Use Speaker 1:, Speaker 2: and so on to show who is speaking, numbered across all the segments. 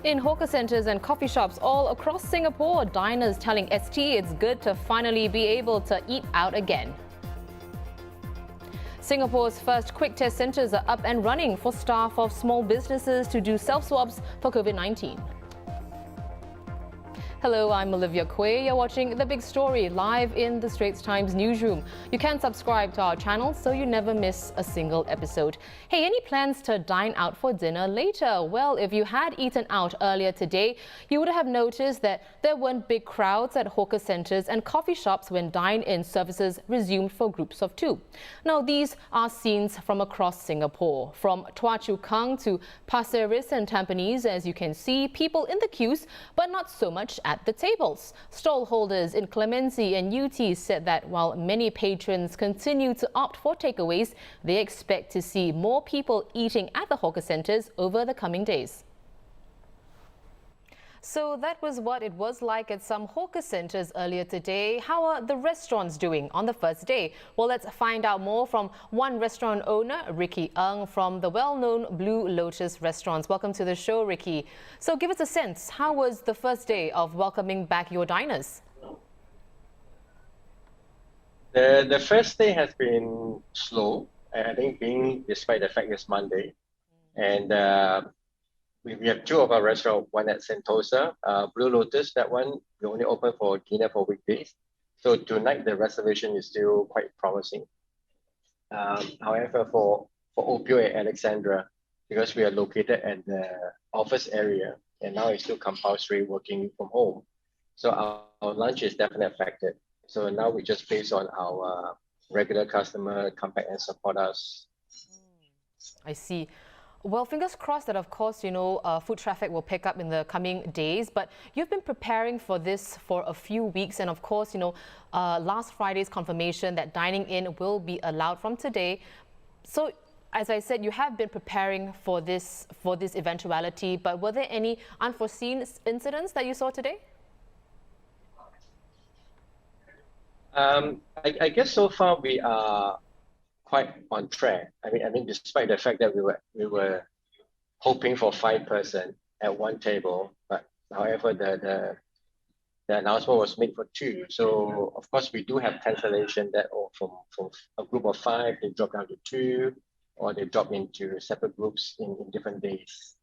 Speaker 1: In hawker centres and coffee shops all across Singapore, diners telling ST it's good to finally be able to eat out again. Singapore's first quick test centres are up and running for staff of small businesses to do self-swabs for COVID-19. Hello, I'm Olivia Quay. You're watching The Big Story live in the Straits Times newsroom. You can subscribe to our channel so you never miss a single episode. Hey, any plans to dine out for dinner later? Well, if you had eaten out earlier today, you would have noticed that there weren't big crowds at hawker centres and coffee shops when dine-in services resumed for groups of 2. Now, these are scenes from across Singapore. From Tua Chu Kang to Pasir Ris and Tampines, as you can see, people in the queues, but not so much at the tables. Stall holders in Clemency and UT said that while many patrons continue to opt for takeaways, they expect to see more people eating at the hawker centres over the coming days. So that was what it was like at some hawker centres earlier today. How are the restaurants doing on the first day? Well, let's find out more from one restaurant owner, Ricky Ng, from the well-known Blue Lotus restaurants. Welcome to the show, Ricky. So give us a sense, how was the first day of welcoming back your diners?
Speaker 2: The first day has been slow, I think, despite the fact it's Monday. And we have 2 of our restaurants, one at Sentosa, Blue Lotus. That one, we only open for dinner for weekdays. So tonight, the reservation is still quite promising. However, for Opio and Alexandra, because we are located at the office area, and now it's still compulsory working from home. So our lunch is definitely affected. So now we just based on our regular customer come back and support us.
Speaker 1: I see. Well, fingers crossed that, of course, food traffic will pick up in the coming days. But you've been preparing for this for a few weeks. And of course, last Friday's confirmation that dining in will be allowed from today. So, as I said, you have been preparing for this eventuality. But were there any unforeseen incidents that you saw today?
Speaker 2: I guess so far we are quite on track. I mean, despite the fact that we were hoping for 5 person at one table, but however, the announcement was made for 2. So of course we do have cancellation that from a group of 5 they drop down to 2, or they drop into separate groups in different days.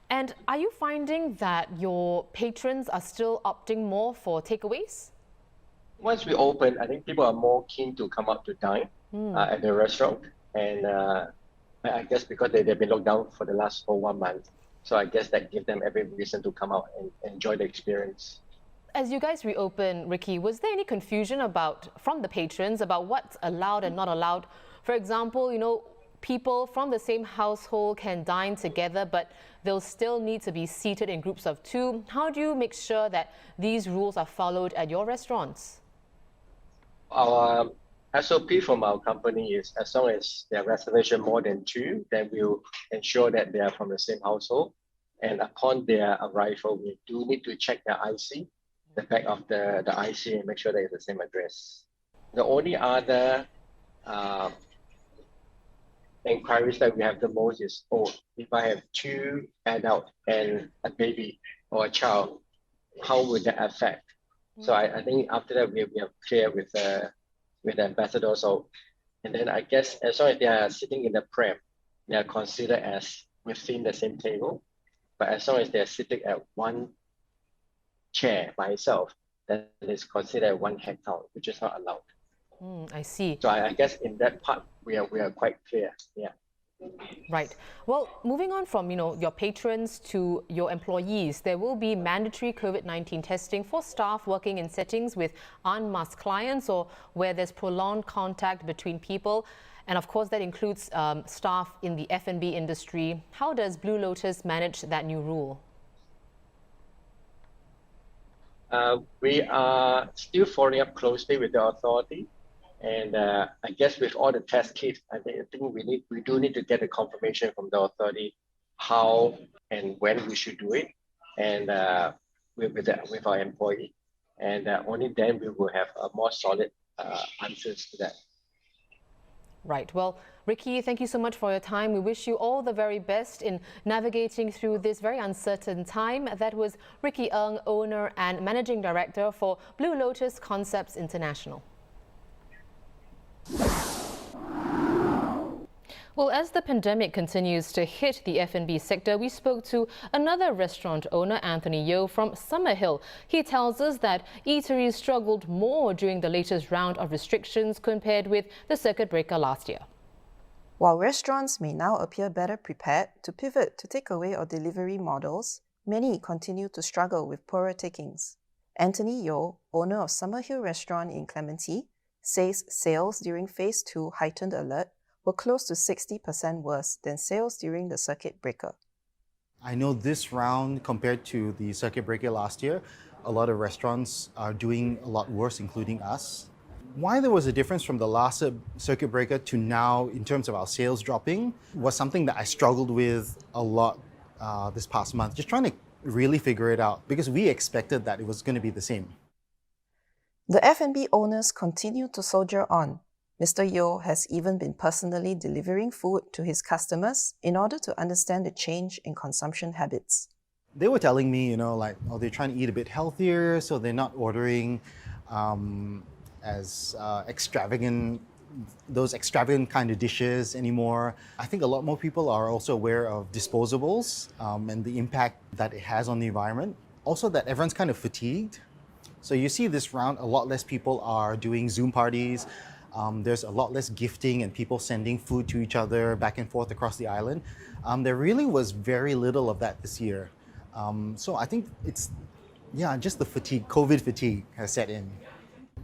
Speaker 1: And are you finding that your patrons are still opting more for takeaways?
Speaker 2: Once we open, I think people are more keen to come up to dine at the restaurant. And I guess because they've been locked down for the last 1 month. So I guess that gives them every reason to come out and enjoy the experience.
Speaker 1: As you guys reopen, Ricky, was there any confusion from the patrons about what's allowed and not allowed? For example, people from the same household can dine together, but they'll still need to be seated in groups of 2. How do you make sure that these rules are followed at your restaurants?
Speaker 2: Our SOP from our company is as long as their reservation more than 2, then we'll ensure that they are from the same household. And upon their arrival, we do need to check their IC, the back of the IC, and make sure that it's the same address. The only other inquiries that we have the most is, if I have 2 adults and a baby or a child, how would that affect? So I think after that we are clear with the ambassadors. And then I guess as long as they are sitting in the pram, they are considered as within the same table. But as long as they are sitting at one chair by itself, then it is considered 1 head count, which is not allowed.
Speaker 1: I see.
Speaker 2: So I guess in that part we are quite clear. Yeah.
Speaker 1: Right. Well, moving on from your patrons to your employees, there will be mandatory COVID-19 testing for staff working in settings with unmasked clients or where there's prolonged contact between people. And of course, that includes staff in the F&B industry. How does Blue Lotus manage that new rule?
Speaker 2: We are still following up closely with the authority. And I guess with all the test kits, I think we do need to get a confirmation from the authority how and when we should do it, and with our employee, and only then we will have a more solid answers to that.
Speaker 1: Right. Well, Ricky, thank you so much for your time. We wish you all the very best in navigating through this very uncertain time. That was Ricky Ng, owner and managing director for Blue Lotus Concepts International. Well, as the pandemic continues to hit the F&B sector, we spoke to another restaurant owner, Anthony Yeo from Summerhill. He tells us that eateries struggled more during the latest round of restrictions compared with the circuit breaker last year.
Speaker 3: While restaurants may now appear better prepared to pivot to takeaway or delivery models, many continue to struggle with poorer takings. Anthony Yeo, owner of Summerhill Restaurant in Clementi, says sales during Phase 2 heightened alert were close to 60% worse than sales during the circuit breaker.
Speaker 4: I know this round, compared to the circuit breaker last year, a lot of restaurants are doing a lot worse, including us. Why there was a difference from the last circuit breaker to now in terms of our sales dropping was something that I struggled with a lot this past month, just trying to really figure it out, because we expected that it was going to be the same.
Speaker 3: The F&B owners continue to soldier on. Mr. Yeo has even been personally delivering food to his customers in order to understand the change in consumption habits.
Speaker 4: They were telling me, they're trying to eat a bit healthier, so they're not ordering as those extravagant kind of dishes anymore. I think a lot more people are also aware of disposables and the impact that it has on the environment. Also that everyone's kind of fatigued. So you see this round, a lot less people are doing Zoom parties. There's a lot less gifting and people sending food to each other back and forth across the island. There really was very little of that this year. So I think it's, just the fatigue, COVID fatigue has set in.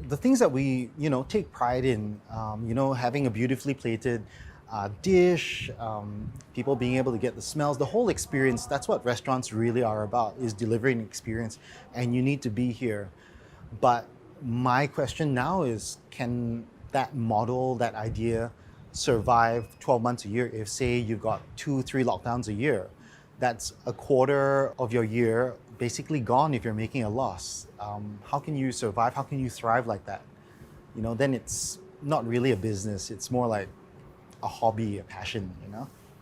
Speaker 4: The things that we, take pride in, having a beautifully plated dish, people being able to get the smells, the whole experience, that's what restaurants really are about, is delivering an experience, and you need to be here. But my question now is, can that model, that idea, survive 12 months a year if, say, you've got 2-3 lockdowns a year? That's a quarter of your year basically gone if you're making a loss. How can you survive? How can you thrive like that? Then it's not really a business. It's more like a hobby, a passion,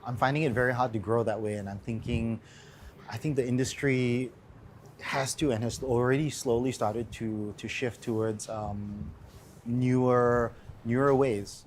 Speaker 4: I'm finding it very hard to grow that way, and I think the industry has to and has already slowly started to shift towards newer ways.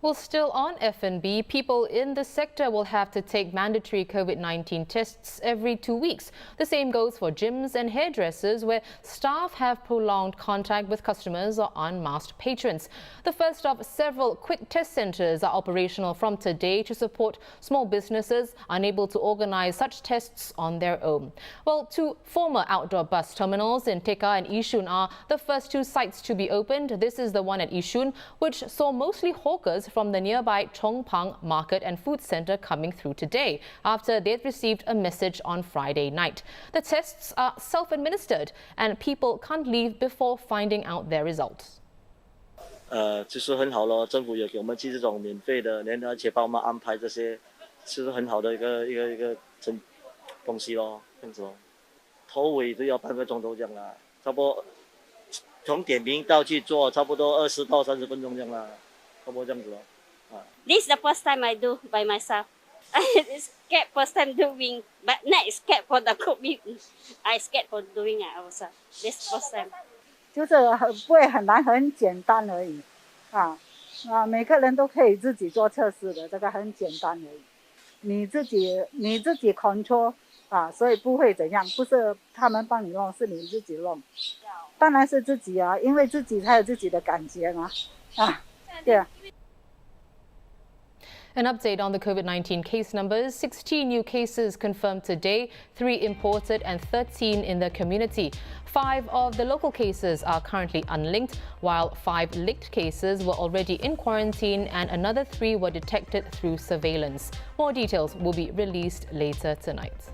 Speaker 1: Well, still on F&B, people in the sector will have to take mandatory COVID-19 tests every 2 weeks. The same goes for gyms and hairdressers, where staff have prolonged contact with customers or unmasked patrons. The first of several quick test centres are operational from today to support small businesses unable to organise such tests on their own. Well, 2 former outdoor bus terminals in Tekka and Yishun are the first 2 sites to be opened. This is the one at Yishun, which saw mostly hawkers from the nearby Chongpang Market and Food Centre coming through today after they'd received a message on Friday night. The tests are self-administered and people can't leave before finding out their results.
Speaker 5: 就是很好咯，政府也给我们寄这种免费的，而且帮我们安排这些，就是很好的一个东西咯，这样子咯。头尾都要半个钟头这样啦，差不多从点名到去做，差不多20到30分钟这样啦。
Speaker 6: This is the first time I do by myself. I scared first time doing, but not scared for the COVID. I scared for doing it ourselves. This first time.
Speaker 7: 就是不会很难，很简单而已，每个人都可以自己做测试的，这个很简单而已。你自己 control 所以不会怎样，不是他们帮你弄，是你自己弄。当然是自己啊，因为自己才有自己的感觉嘛，对。
Speaker 1: An update on the COVID-19 case numbers: 16 new cases confirmed today, 3 imported and 13 in the community. 5 of the local cases are currently unlinked, while 5 linked cases were already in quarantine and another 3 were detected through surveillance. More details will be released later tonight.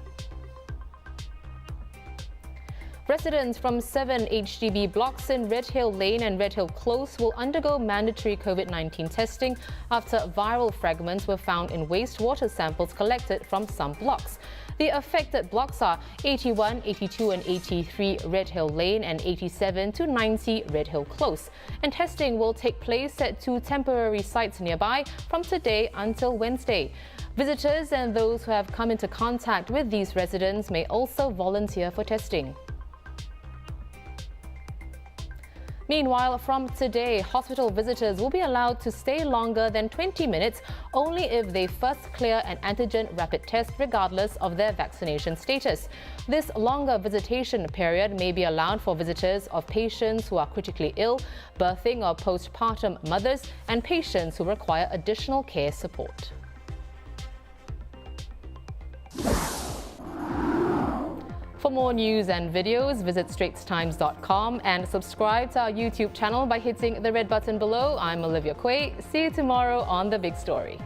Speaker 1: Residents from 7 HDB blocks in REDHILL Lane and REDHILL Close will undergo mandatory COVID-19 testing after viral fragments were found in wastewater samples collected from some blocks. The affected blocks are 81, 82 and 83 Redhill Lane and 87 to 90 Redhill Close. And testing will take place at 2 temporary sites nearby from today until Wednesday. Visitors and those who have come into contact with these residents may also volunteer for testing. Meanwhile, from today, hospital visitors will be allowed to stay longer than 20 minutes only if they first clear an antigen rapid test regardless of their vaccination status. This longer visitation period may be allowed for visitors of patients who are critically ill, birthing or postpartum mothers, and patients who require additional care support. For more news and videos, visit straitstimes.com and subscribe to our YouTube channel by hitting the red button below. I'm Olivia Quay. See you tomorrow on The Big Story.